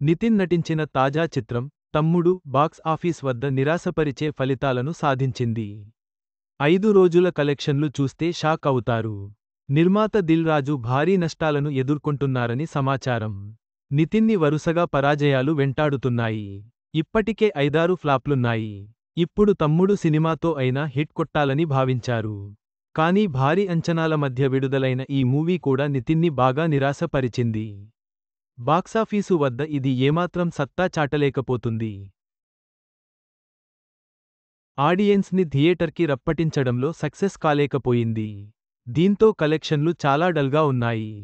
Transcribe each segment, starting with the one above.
నితిన్ నటించిన తాజా చిత్రం తమ్ముడు బాక్స్ ఆఫీస్ వద్ద నిరాశపరిచే ఫలితాలను సాధించింది. 5 రోజుల కలెక్షన్లు చూస్తే షాక్ అవుతారు. నిర్మాత దిల్ రాజు భారీ నష్టాలను ఎదుర్కొంటున్నారని సమాచారం. నితిన్ని వరుసగా పరాజయాలు వెంటాడుతున్నాయి. ఇప్పటికే 5-6 ఫ్లాప్లున్నాయి. ఇప్పుడు తమ్ముడు సినిమాతో అయినా హిట్ కొట్టాలని భావించారు. కానీ భారీ అంచనాల మధ్య విడుదలైన ఈ మూవీ కూడా నితిన్ని బాగా నిరాశపరిచింది. బాక్సాఫీసు వద్ద ఇది ఏమాత్రం సత్తా చాటలేకపోతుంది. ఆడియన్స్ని థియేటర్కి రప్పటించడంలో సక్సెస్ కాలేకపోయింది. దీంతో కలెక్షన్లు చాలా డల్గా ఉన్నాయి.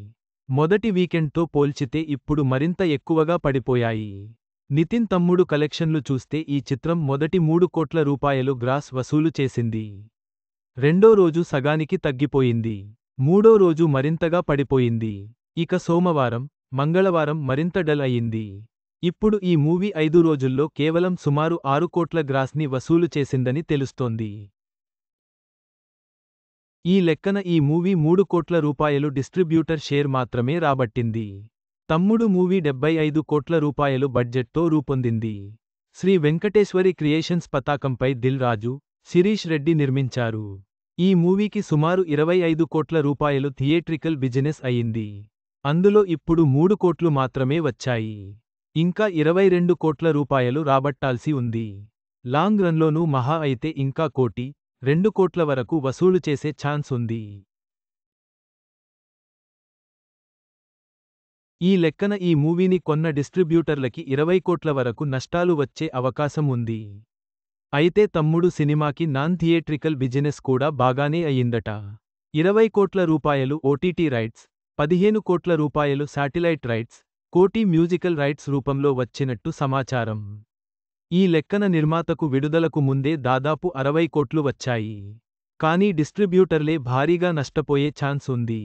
మొదటి వీకెండ్తో పోల్చితే ఇప్పుడు మరింత ఎక్కువగా పడిపోయాయి. నితిన్ తమ్ముడు కలెక్షన్లు చూస్తే ఈ చిత్రం మొదటి 3 కోట్ల రూపాయలు గ్రాస్ వసూలు చేసింది. రెండో రోజు సగానికి తగ్గిపోయింది. మూడో రోజు మరింతగా పడిపోయింది. ఇక సోమవారం, మంగళవారం మరింత డల్ అయింది. ఇప్పుడు ఈ మూవీ 5 రోజుల్లో కేవలం సుమారు 6 కోట్ల గ్రాస్ని వసూలు చేసిందని తెలుస్తోంది. ఈ లెక్కన ఈ మూవీ 3 కోట్ల రూపాయలు డిస్ట్రిబ్యూటర్ షేర్ మాత్రమే రాబట్టింది. తమ్ముడు మూవీ 75 కోట్ల రూపాయలు బడ్జెట్తో రూపొందింది. శ్రీ వెంకటేశ్వరి క్రియేషన్స్ పతాకంపై దిల్ రాజు, శిరీష్ రెడ్డి నిర్మించారు. ఈ మూవీకి సుమారు 25 కోట్ల రూపాయలు థియేట్రికల్ బిజినెస్ అయింది. అందులో ఇప్పుడు 3 కోట్లు మాత్రమే వచ్చాయి. ఇంకా 22 కోట్ల రూపాయలు రాబట్టాల్సి ఉంది. లాంగ్ రన్లోనూ మహా అయితే ఇంకా 1 కోటి, 2 కోట్ల వరకు వసూలు చేసే ఛాన్స్ ఉంది. ఈ లెక్కన ఈ మూవీని కొన్న డిస్ట్రిబ్యూటర్లకి 20 కోట్ల వరకు నష్టాలు వచ్చే అవకాశం ఉంది. అయితే తమ్ముడు సినిమాకి నాన్ థియేట్రికల్ బిజినెస్ కూడా బాగానే అయిందట. 20 కోట్ల రూపాయలు ఓటీటీ రైట్స్, 15 కోట్ల రూపాయలు శాటిలైట్ రైట్స్, 1 కోటి మ్యూజికల్ రైట్స్ రూపంలో వచ్చినట్టు సమాచారం. ఈ లెక్కన నిర్మాతకు విడుదలకు ముందే దాదాపు 60 కోట్లు వచ్చాయి. కానీ డిస్ట్రిబ్యూటర్లే భారీగా నష్టపోయే ఛాన్స్ ఉంది.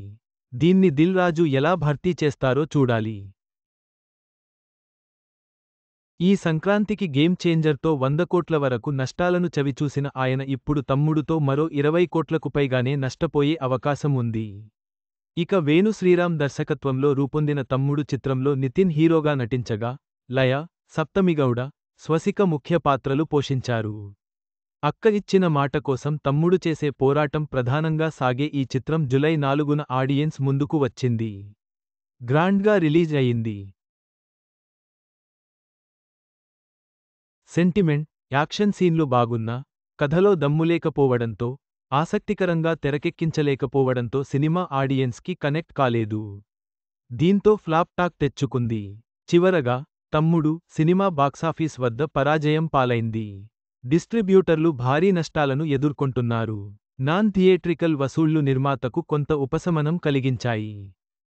దీన్ని దిల్ రాజు ఎలా భర్తీ చేస్తారో చూడాలి. ఈ సంక్రాంతికి గేమ్ చేంజర్తో 100 కోట్ల వరకు నష్టాలను చవిచూసిన ఆయన ఇప్పుడు తమ్ముడుతో మరో 20 కోట్లకు పైగానే నష్టపోయే అవకాశం ఉంది. ఇక వేణు శ్రీరామ్ దర్శకత్వంలో రూపొందిన తమ్ముడు చిత్రంలో నితిన్ హీరోగా నటించగా, లయ, సప్తమిగౌడ, స్వసిక ముఖ్య పాత్రలు పోషించారు. అక్క ఇచ్చిన మాట కోసం తమ్ముడు చేసే పోరాటం ప్రధానంగా సాగే ఈ చిత్రం జూలై 4న ఆడియన్స్ ముందుకు వచ్చింది. గ్రాండ్గా రిలీజ్ అయింది. సెంటిమెంట్, యాక్షన్ సీన్లు బాగున్నా, కథలో దమ్ములేకపోవడంతో, ఆసక్తికరంగా తెరకెక్కించలేకపోవడంతో సినిమా ఆడియన్స్కి కనెక్ట్ కాలేదు. దీంతో ఫ్లాప్ టాక్ తెచ్చుకుంది. చివరగా, తమ్ముడు సినిమా బాక్సాఫీస్ వద్ద పరాజయం పాలైంది. డిస్ట్రిబ్యూటర్లు భారీ నష్టాలను ఎదుర్కొంటున్నారు. నాన్ థియేట్రికల్ వసూళ్లు నిర్మాతకు కొంత ఉపశమనం కలిగించాయి.